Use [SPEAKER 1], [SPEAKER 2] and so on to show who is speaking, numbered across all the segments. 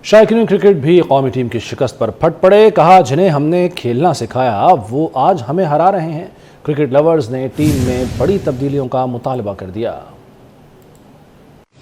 [SPEAKER 1] شائقین کرکٹ بھی قومی ٹیم کی شکست پر پھٹ پڑے، کہا جنہیں ہم نے کھیلنا سکھایا وہ آج ہمیں ہرا رہے ہیں۔ کرکٹ لورز نے ٹیم میں بڑی تبدیلیوں کا مطالبہ کر دیا۔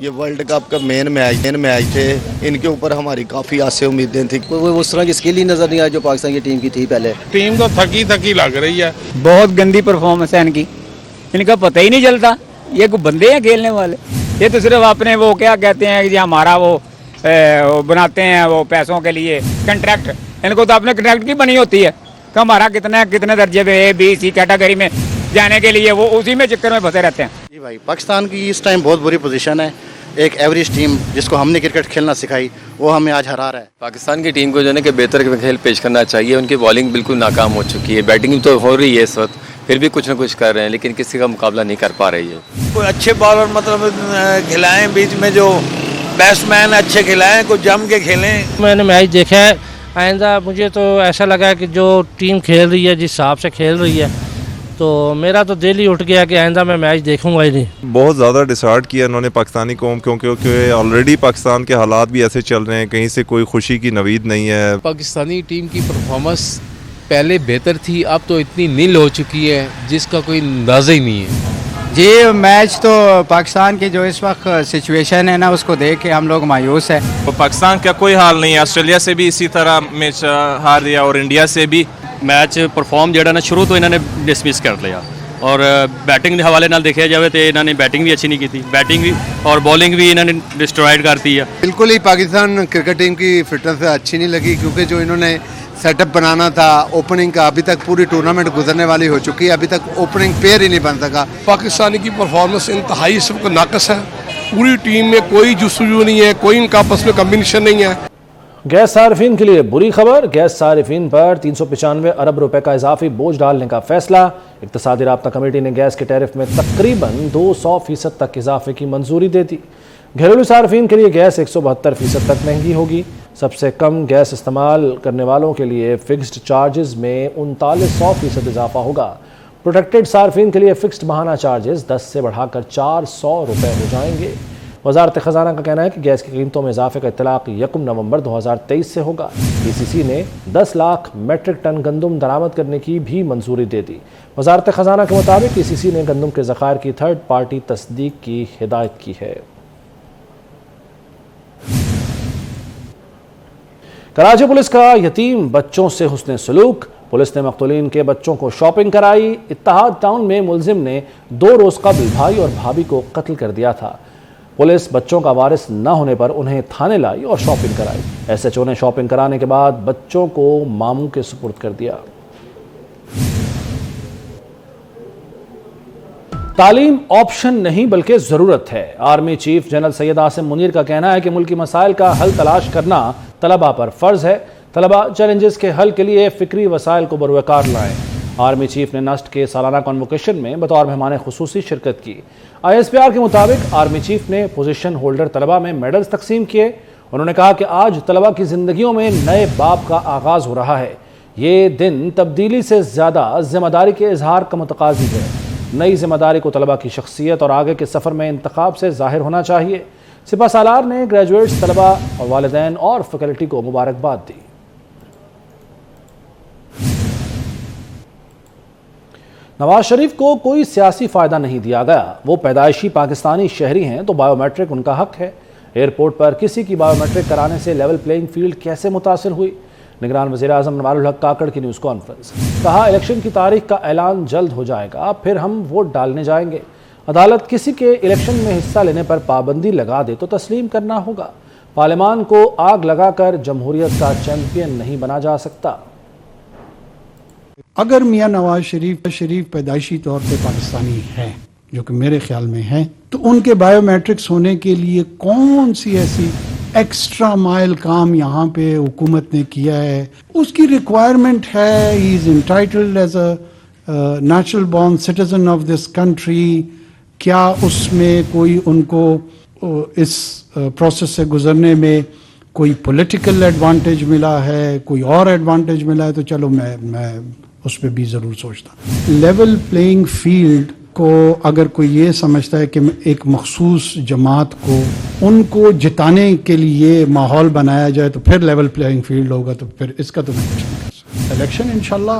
[SPEAKER 2] یہ ورلڈ کپ کا مین میچ تھے، ان کے اوپر ہماری کافی آسیں امیدیں تھیں۔
[SPEAKER 3] وہ اس طرح کی اسکل ہی نظر نہیں آئی جو پاکستان کی ٹیم کی تھی پہلے۔
[SPEAKER 4] ٹیم تو تھکی لگ رہی ہے،
[SPEAKER 5] بہت گندی پرفارمنس ہے ان کا پتہ ہی نہیں چلتا یہ کوئی بندے ہیں کھیلنے والے، یہ تو صرف اپنے وہ کیا کہتے ہیں کہ ہمارا وہ بناتے ہیں وہ پیسوں کے لیے کنٹریکٹ، ان کو تو اپنے کنٹریکٹ کی بنی ہوتی ہے کہ ہمارا کتنے درجے پہ اے بی سی کیٹیگری میں جانے کے لیے وہ اسی میں چکر میں پھنسے رہتے ہیں۔
[SPEAKER 2] جی بھائی، پاکستان کی اس ٹائم بہت بری پوزیشن ہے۔ ایک ایوریج ٹیم جس کو ہم نے کرکٹ کھیلنا سکھائی وہ ہمیں آج ہرا رہا ہے۔
[SPEAKER 6] پاکستان کی ٹیم کو جو ہے نا کہ بہتر کھیل پیش کرنا چاہیے، ان کی بالنگ بالکل ناکام ہو چکی ہے، بیٹنگ تو ہو رہی ہے اس وقت، پھر بھی کچھ نہ کچھ کر رہے ہیں لیکن کسی کا مقابلہ نہیں کر پا رہی ہے۔
[SPEAKER 7] کوئی اچھے بالر مطلب کھلائیں، بیچ میں جو بیٹس مین اچھے کھلائیں، کوئی جم کے کھیلیں۔
[SPEAKER 8] میں نے میچ دیکھا ہے، آئندہ مجھے تو ایسا لگا کہ جو ٹیم کھیل رہی ہے جس حساب سے کھیل رہی ہے تو میرا تو دل ہی اٹھ گیا کہ آئندہ میں میچ دیکھوں گا ہی نہیں۔
[SPEAKER 9] بہت زیادہ ڈسہارٹ کیا انہوں نے پاکستانی قوم، کیونکہ آلریڈی پاکستان کے حالات بھی ایسے چل رہے ہیں، کہیں سے کوئی خوشی کی نوید نہیں ہے۔
[SPEAKER 10] پاکستانی ٹیم کی پرفارمنس پہلے بہتر تھی، اب تو اتنی نیل ہو چکی ہے جس کا کوئی اندازہ ہی نہیں ہے۔
[SPEAKER 5] جی میچ تو پاکستان کی جو اس وقت سچویشن ہے نا اس کو دیکھ کے ہم لوگ مایوس ہیں۔
[SPEAKER 4] پاکستان کا کوئی حال نہیں ہے، آسٹریلیا سے بھی اسی طرح میچ ہار دیا اور انڈیا سے بھی۔
[SPEAKER 6] میچ پرفارم جہاں نا شروع تو انہوں نے ڈسمس کر لیا، اور بیٹنگ کے حوالے نال دیکھا جائے تو انہوں نے بیٹنگ بھی اچھی نہیں کی تھی، بیٹنگ بھی اور بالنگ بھی انہوں نے ڈسٹرائڈ کرتی ہے۔
[SPEAKER 2] بالکل ہی پاکستان کرکٹ ٹیم کی فٹنس اچھی نہیں لگی، کیونکہ جو انہوں نے سیٹ اپ بنانا تھا اوپننگ کا، ابھی تک پوری ٹورنامنٹ گزرنے والی ہو چکی ہے، ابھی تک اوپننگ پیئر ہی نہیں بن سکا۔
[SPEAKER 4] پاکستانی کی پرفارمنس انتہائی اس وقت ناقص ہے، پوری ٹیم میں کوئی جستجو نہیں ہے، کوئی ان کا آپس میں کمبینیشن نہیں ہے۔
[SPEAKER 1] گیس صارفین کے لیے بری خبر، گیس صارفین پر 395 ارب روپے کا اضافی بوجھ ڈالنے کا فیصلہ۔ اقتصادی رابطہ کمیٹی نے گیس کے ٹیرف میں تقریباً 200% تک اضافے کی منظوری دے دی۔ گھریلو صارفین کے لیے گیس 172% تک مہنگی ہوگی۔ سب سے کم گیس استعمال کرنے والوں کے لیے فکسڈ چارجز میں 3900% اضافہ ہوگا۔ پروٹیکٹڈ صارفین کے لیے فکسڈ ماہانہ چارجز 10 سے بڑھا کر 400 روپے ہو جائیں گے۔ وزارت خزانہ کا کہنا ہے کہ گیس کی قیمتوں میں اضافے کا اطلاق 1 نومبر 2023 سے ہوگا۔ پی سی سی نے 10 لاکھ میٹرک ٹن گندم درآمد کرنے کی بھی منظوری دے دی۔ وزارت خزانہ کے مطابق پی سی سی نے گندم کے ذخائر کی تھرڈ پارٹی تصدیق کی ہدایت کی ہے۔ کراچی پولیس کا یتیم بچوں سے حسن سلوک، پولیس نے مقتولین کے بچوں کو شاپنگ کرائی۔ اتحاد ٹاؤن میں ملزم نے 2 روز قبل بھائی اور بھابھی کو قتل کر دیا تھا۔ پولیس بچوں کا وارث نہ ہونے پر انہیں تھانے لائی اور شاپنگ کرائی۔ ایس ایچ او نے شاپنگ کرانے کے بعد بچوں کو ماموں کے سپرد کر دیا۔ تعلیم آپشن نہیں بلکہ ضرورت ہے، army chief general Syed Asim Munir کا کہنا ہے کہ ملکی مسائل کا حل تلاش کرنا طلباء پر فرض ہے۔ طلباء چیلنجز کے حل کے لیے فکری وسائل کو بروقار لائیں۔ آرمی چیف نے نسٹ کے سالانہ کانووکیشن میں بطور مہمان خصوصی شرکت کی۔ آئی ایس پی آر کے مطابق آرمی چیف نے پوزیشن ہولڈر طلباء میں میڈلز تقسیم کیے۔ انہوں نے کہا کہ آج طلباء کی زندگیوں میں نئے باب کا آغاز ہو رہا ہے۔ یہ دن تبدیلی سے زیادہ ذمہ داری کے اظہار کا متقاضی ہے۔ نئی ذمہ داری کو طلباء کی شخصیت اور آگے کے سفر میں انتخاب سے ظاہر ہونا چاہیے۔ سپہ سالار نے گریجویٹس، طلباء اور والدین اور فیکلٹی کو مبارکباد دی۔ نواز شریف کو کوئی سیاسی فائدہ نہیں دیا گیا، وہ پیدائشی پاکستانی شہری ہیں تو بائیو میٹرک ان کا حق ہے۔ ایئرپورٹ پر کسی کی بائیو میٹرک کرانے سے لیول پلینگ فیلڈ کیسے متاثر ہوئی؟ نگران وزیر اعظم نوار الحق کاکڑ کی نیوز کانفرنس، کہا الیکشن کی تاریخ کا اعلان جلد ہو جائے گا، پھر ہم ووٹ ڈالنے جائیں گے۔ عدالت کسی کے الیکشن میں حصہ لینے پر پابندی لگا دے تو تسلیم کرنا ہوگا۔ پارلیمان کو آگ لگا کر جمہوریت کا چیمپئن نہیں بنا جا سکتا۔
[SPEAKER 11] اگر میاں نواز شریف پیدائشی طور پہ پاکستانی ہیں، جو کہ میرے خیال میں ہیں، تو ان کے بائیو میٹرکس ہونے کے لیے کون سی ایسی ایکسٹرا مائل کام یہاں پہ حکومت نے کیا ہے؟ اس کی ریکوائرمنٹ ہے، he is entitled as a natural born citizen of this country. کیا اس میں کوئی ان کو اس پروسیس سے گزرنے میں کوئی پولیٹیکل ایڈوانٹیج ملا ہے، کوئی اور ایڈوانٹیج ملا ہے؟ تو چلو میں اس پہ بھی ضرور سوچتا ہوں۔ لیول پلینگ فیلڈ کو अगर कोई ये समझता है कि एक मखसूस जमात को उनको जिताने के लिए माहौल बनाया जाए तो फिर लेवल प्लेइंग फील्ड होगा, तो फिर इसका तो मैं कुछ नहीं कर सकता। इलेक्शन इंशाल्लाह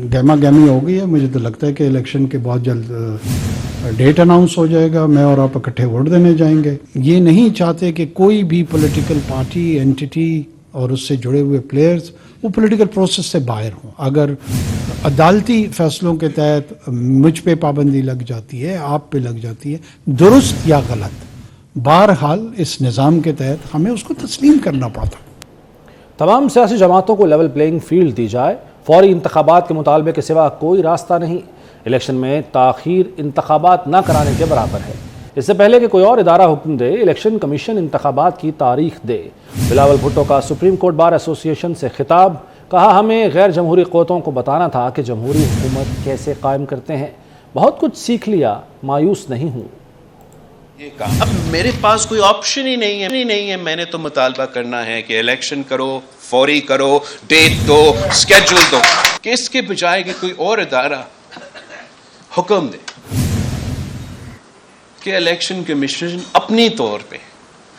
[SPEAKER 11] गहमा गहमी हो गई है। मुझे तो लगता है कि इलेक्शन के बहुत जल्द डेट अनाउंस हो जाएगा, मैं और आप इकट्ठे वोट देने जाएंगे। ये नहीं चाहते कि कोई भी पॉलिटिकल पार्टी, एंटिटी और उससे जुड़े हुए प्लेयर्स वो पॉलिटिकल प्रोसेस से बाहर हों। अगर अदालती फैसलों के तहत मुझ पे पाबंदी लग जाती है, आप पे लग जाती है, दुरुस्त या गलत, बहरहाल इस निज़ाम के तहत हमें उसको तस्लीम करना पड़ता।
[SPEAKER 1] तमाम सियासी जमातों को लेवल प्लेइंग फील्ड दी जाए, फौरी इंतखाबात के मुतालबे के सिवा कोई रास्ता नहीं। इलेक्शन में ताख़ीर इंतखाबात न कराने के बराबर है। इससे पहले कि कोई और इदारा हुक्म दे, इलेक्शन कमीशन इंतखाबात की तारीख दे। बिलावल भुट्टो का सुप्रीम कोर्ट बार एसोसिएशन से खिताब, कहा हमें गैर जमहूरी क़ुव्वतों को बताना था कि जमहूरी हुकूमत कैसे कायम करते हैं। बहुत कुछ सीख लिया, मायूस नहीं हूँ।
[SPEAKER 12] ये कहा अब मेरे पास कोई ऑप्शन ही नहीं है। मैंने तो मुतालबा करना है कि इलेक्शन करो, फौरी करो, डेट दो, स्केड्यूल दो, कि इसके बजाय कि कोई और इदारा हुक्म दे कि इलेक्शन कमीशन अपनी तौर पे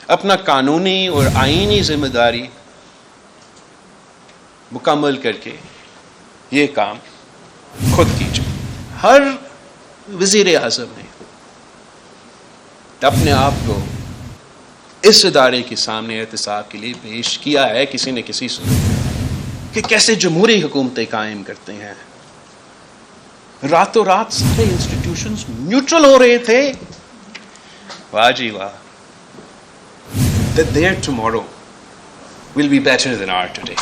[SPEAKER 12] अपना कानूनी और आईनी जिम्मेदारी मुकम्मल करके ये काम खुद कीजिए। हर वजीर आज़म ने अपने आप को इस इदारे के सामने एहतसाब के लिए पेश किया है किसी न किसी सूरत कि कैसे जमहूरी हुकूमतें कायम करते हैं। रातों रात सारे इंस्टीट्यूशंस न्यूट्रल हो रहे थे। वाह जी वाह, that their tomorrow will be better than our today।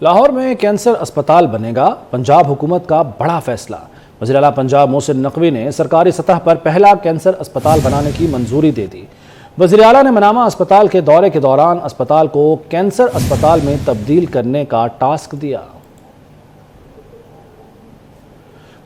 [SPEAKER 1] Lahore में कैंसर अस्पताल बनेगा, पंजाब हुकूमत का बड़ा फैसला। वज़ीर आला पंजाब मोहसिन नकवी ने सरकारी सतह पर पहला कैंसर अस्पताल बनाने की मंजूरी दे दी। वज़ीर आला ने मनामा अस्पताल के दौरे के दौरान अस्पताल को कैंसर अस्पताल में तब्दील करने का टास्क दिया।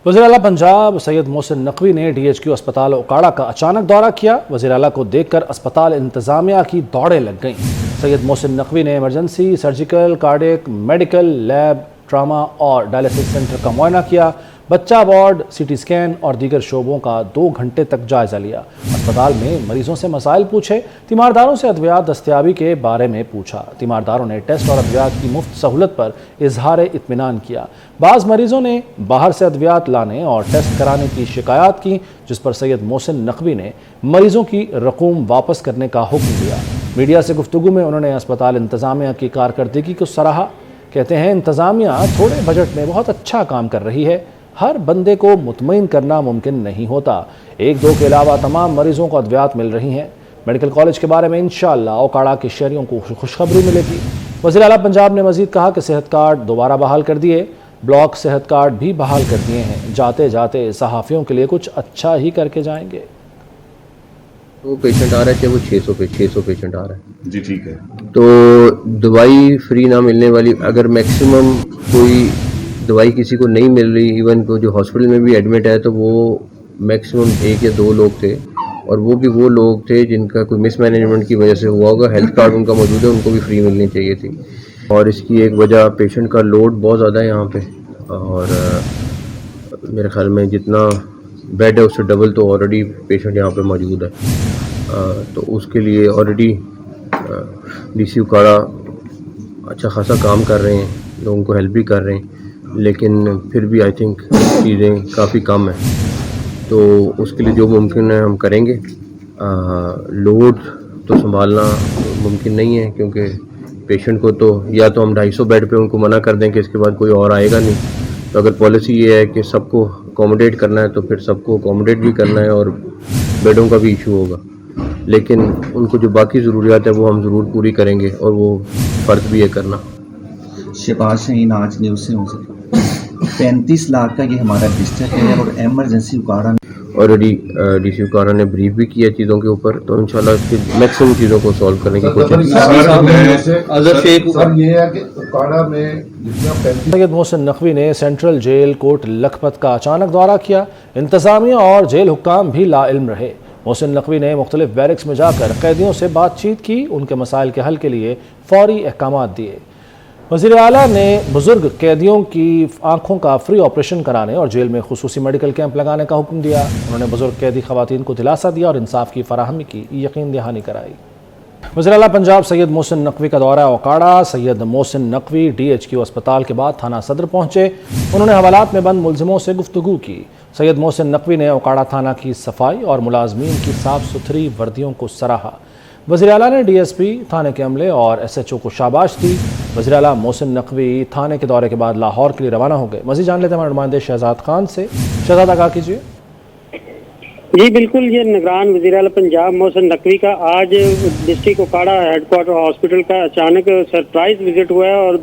[SPEAKER 1] वज़ीर आला पंजाब सैयद मोहसिन नकवी ने DHQ अस्पताल ओकाड़ा का अचानक दौरा किया। वज़ीर आला को देखकर अस्पताल इंतज़ामिया की दौड़ें लग गईं। सैयद मोहसिन नकवी ने emergency, surgical, cardiac, medical, lab, trauma और डायलिसिस सेंटर का मुआयना किया। बच्चा वार्ड, CT स्कैन और दीगर शोबों का 2 घंटे तक जायज़ा लिया। अस्पताल में मरीजों से मसाइल पूछे, तीमारदारों से अद्वियात दस्तयाबी के बारे में पूछा। तीमारदारों ने टेस्ट और अद्वियात की मुफ्त सहूलत पर इजहार इत्मीनान किया। बाज़ मरीजों ने बाहर से अद्वियात लाने और टेस्ट कराने की शिकायत की, जिस पर सैयद मोहसिन नकवी ने मरीजों की रकूम वापस करने का हुक्म दिया। मीडिया से गुफ्तगू में उन्होंने अस्पताल इंतज़ामिया की कारकर्दगी को सराहा। कहते हैं इंतज़ामिया थोड़े बजट में बहुत अच्छा काम कर रही है। हर बंदे को मुतमईन करना मुमकिन नहीं होता। 1-2 के अलावा तमाम मरीजों को अद्वियात मिल रही हैं। मेडिकल कॉलेज के बारे में इंशाअल्लाह ओकाड़ा के शहरियों को खुशखबरी मिलेगी। वज़ीर आला पंजाब ने मज़ीद कहा कि सेहत कार्ड दोबारा बहाल कर दिए, ब्लॉक सेहत कार्ड भी बहाल कर दिए हैं। जाते जाते सहाफ़ियों के लिए कुछ अच्छा ही करके जाएंगे।
[SPEAKER 3] तो पेशेंट आ रहा है, चाहे वो 600 पेशेंट आ रहा है
[SPEAKER 13] जी, ठीक है,
[SPEAKER 3] तो दवाई फ्री ना मिलने वाली, अगर मैक्सिमम कोई दवाई किसी को नहीं मिल रही, इवन को जो हॉस्पिटल में भी एडमिट है, तो वो मैक्सिमम 1 या 2 लोग थे, और वो भी वो लोग थे जिनका कोई मिसमैनेजमेंट की वजह से हुआ होगा। हेल्थ कार्ड उनका मौजूद है, उनको भी फ्री मिलनी चाहिए थी। और इसकी एक वजह पेशेंट का लोड बहुत ज़्यादा है यहाँ पे, और मेरे ख्याल में जितना बेड है उससे डबल तो ऑलरेडी पेशेंट यहाँ पे मौजूद है। तो उसके लिए ऑलरेडी DC ओकाड़ा अच्छा खासा काम कर रहे हैं, लोगों को हेल्प भी कर रहे हैं, लेकिन फिर भी आई थिंक चीज़ें काफ़ी कम हैं। तो उसके लिए जो मुमकिन है हम करेंगे। लोड तो संभालना मुमकिन नहीं है, क्योंकि पेशेंट को तो या तो हम 250 बेड पे उनको मना कर दें कि इसके बाद कोई और आएगा नहीं। तो अगर पॉलिसी ये है कि सबको अकोमोडेट करना है, तो फिर सबको अकोमोडेट भी करना है और बेडों का भी इशू होगा। लेकिन उनको जो बाकी ज़रूरियात है वो हम ज़रूर पूरी करेंगे, और वो फ़र्ज भी है करना।
[SPEAKER 14] शहबाज शाहीन आज न्यूज़ से हूँ सर। 35 लाख का ये हमारा डिस्ट्रिक्ट है, और एमरजेंसी उकाड़ा
[SPEAKER 3] ऑलरेडी DC ओकाड़ा ने ब्रीफ भी किया चीज़ों के ऊपर, तो इंशाल्लाह इसकी मैक्सिमम चीज़ों को सॉल्व करने की कोशिश।
[SPEAKER 1] सैयद मोहसिन नकवी ने सेंट्रल जेल कोर्ट लखपत का अचानक दौरा किया। इंतज़ामिया और जेल हुक्काम भी लाइल्म रहे। मोहसिन नकवी ने मुख्तलिफ बैरिक्स में जाकर कैदियों से बातचीत की, उनके मसाइल के हल के लिए फौरी अहकामात दिए। वज़ीर आला ने बुजुर्ग कैदियों की आंखों का फ्री ऑपरेशन कराने और जेल में खुसूसी मेडिकल कैंप लगाने का हुक्म दिया। उन्होंने बुजुर्ग कैदी खवातीन को दिलासा दिया और इंसाफ की फराहमी की यकीन दहानी कराई। वज़ीर आला पंजाब सैयद मोहसिन नकवी का दौरा ओकाड़ा। सैयद मोहसिन नकवी DHQ अस्पताल के बाद थाना सदर पहुंचे। उन्होंने हवालात में बंद मुलजिमों से गुफ्तगू की। सैयद मोहसिन नकवी ने ओकाड़ा थाना की सफाई और मुलाजमीन की साफ सुथरी वर्दियों को सराहा। वज़ीर आला ने DSP थाने के अमले और SHO को शाबाश दी। वज़ीर आला मोहसिन नकवी थाने के दौरे के बाद लाहौर के लिए रवाना हो गए। मज़ीद जान लेते हैं हमारे नुमाइंदे शहजाद खान से। शहजाद आगाह कीजिए।
[SPEAKER 13] जी बिल्कुल, ये निगरान वज़ीर आला पंजाब मोहसिन नकवी का आज डिस्ट्रिक्ट ओकाड़ा हेडक्वार्टर हॉस्पिटल का अचानक सरप्राइज विजिट हुआ है और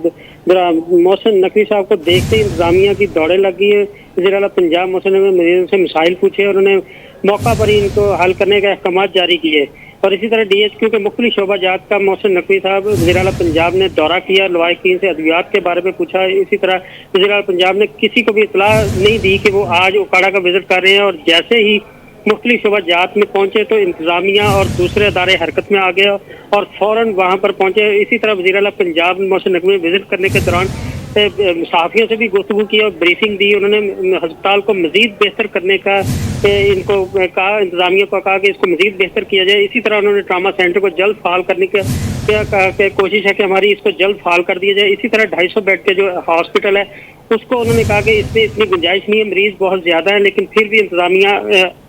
[SPEAKER 13] मोहसिन नकवी साहब को देखते ही इंतजामिया की दौड़े लग गई है। वज़ीर आला पंजाब मोहसिन नकवी मरीजों से मिसाइल पूछे और उन्हें मौका पर ही इनको हल करने के अहकाम जारी किए। और इसी तरह DHQ के मुख्तलिफ शोबा जात का मोहसिन नकवी साहब वज़ीर आला पंजाब ने दौरा किया, लवाहिकीन से अद्वियात के बारे में पूछा। इसी तरह वज़ीर आला पंजाब ने किसी को भी इतला नहीं दी कि वो आज ओकाड़ा का विजिट कर रहे हैं और जैसे ही मुख्तलिफ शोबा जात में पहुंचे तो इंतजामिया और दूसरे अदारे हरकत में आ गए और फौरन वहां पर पहुंचे। इसी तरह वज़ीर आला पंजाब मोहसिन नकवी विजिट करने के दौरान सहाफ़ियों से भी गुफ्तगू की और ब्रीफिंग दी। उन्होंने अस्पताल को मज़ीद बेहतर करने का इनको कहा, इंतजामिया को कहा कि इसको मज़ीद बेहतर किया जाए। इसी तरह उन्होंने ट्रामा सेंटर को जल्द फाल करने की कोशिश है कि हमारी इसको जल्द फाल कर दिया जाए। इसी तरह 250 बेड के जो हॉस्पिटल है उसको उन्होंने कहा कि इसमें इतनी गुंजाइश नहीं है, मरीज बहुत ज़्यादा है, लेकिन फिर भी इंतजामिया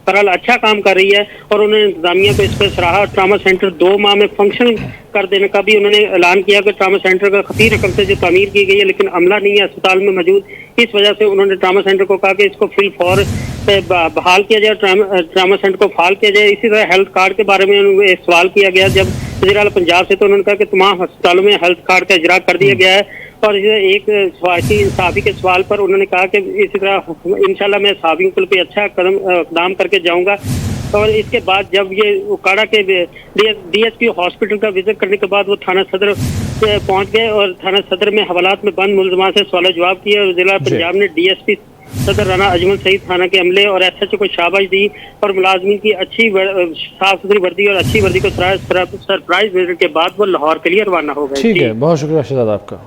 [SPEAKER 13] बहरहाल अच्छा काम कर रही है और उन्होंने इंतजामिया को इस पर सराहा। ट्रामा सेंटर 2 माह में फंक्शन कर देने का भी उन्होंने ऐलान किया कि ट्रामा सेंटर का खफी रकम से जो तामीर की गई है लेकिन अमला नहीं है अस्पताल में मौजूद, इस वजह से उन्होंने ट्रामा सेंटर को कहा कि इसको फिल फॉर बहाल किया जाए, ट्रामा सेंटर को फाल किया जाए। इसी तरह हेल्थ कार्ड के बारे में एक सवाल किया गया जब वज़ीर आला पंजाब से, तो उन्होंने कहा कि तमाम अस्पतालों में हेल्थ कार्ड का इजरा कर दिया गया है। और एक सहाफ़ी के सवाल पर उन्होंने कहा कि इसी तरह इंशाल्लाह मैं सहाफ़ियों पे अच्छा इक़दाम करके जाऊंगा। और इसके बाद जब ये ओकाड़ा के DSP हॉस्पिटल का विजिट करने के बाद वो थाना सदर पहुंच गए और थाना सदर में हवालात में बंद मुलजमान से सवाल जवाब किए और जिला पंजाब ने DSP सदर राना अजमल सईद थाना के अमले और SHO को शाबाश दी और मुलाजमीन की अच्छी साफ सुथरी वर्दी और अच्छी वर्दी को सरप्राइज विजिट के बाद वो लाहौर के लिए रवाना हो गए।
[SPEAKER 1] ठीक है, बहुत शुक्रिया शहजाद आपका।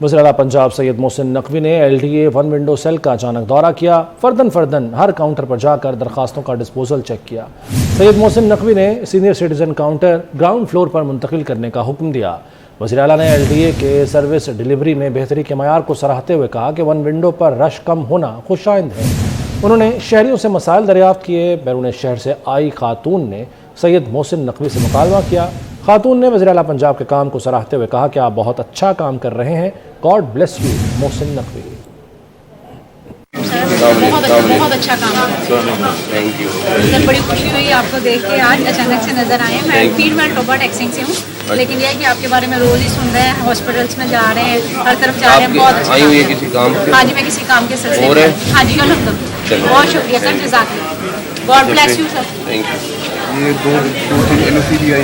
[SPEAKER 1] वज़ीर आला पंजाब सैयद मोहसिन नकवी ने LDA 1 विंडो सेल का अचानक दौरा किया। फर्दन हर काउंटर पर जाकर दरखास्तों का डिस्पोजल चेक किया। सैयद मोहसिन नकवी ने senior citizen counter ground floor पर मुंतकिल करने का हुक्म दिया। वज़ीर आला ने LDA के सर्विस डिलीवरी में बेहतरी के मयार को सराहते हुए कहा कि 1 विंडो पर रश कम होना खुशाइंद है। उन्होंने शहरियों से मसाइल दरियाफ्त किए। बैरून शहर से आई खातून ने सैयद मोहसिन नकवी से मुकालमा किया। खातून ने वज़ीर आला पंजाब के काम को सराहते हुए कहा कि आप बहुत अच्छा काम कर रहे हैं। God bless you Mohsin Naqvi.
[SPEAKER 15] बहुत अच्छा काम थैंक यू। सर बड़ी खुशी हुई आपको देख के, आज अचानक से नजर आए। मैं फील्ड टॉपर एक्सिंग से हूँ, लेकिन यह है कि आपके बारे में रोज ही सुन रहे हैं, हॉस्पिटल्स में जा रहे हैं, हर तरफ जा रहे हैं। बहुत अच्छा काम है किसी काम के? हाँ जी, मैं किसी काम के सिलसिले में। हाँ जी अल्हम्दुलिल्लाह, बहुत शुक्रिया सर, जज़ाकल्लाह। God bless you sir. Thank you. ये 2-3 LOC भी आई।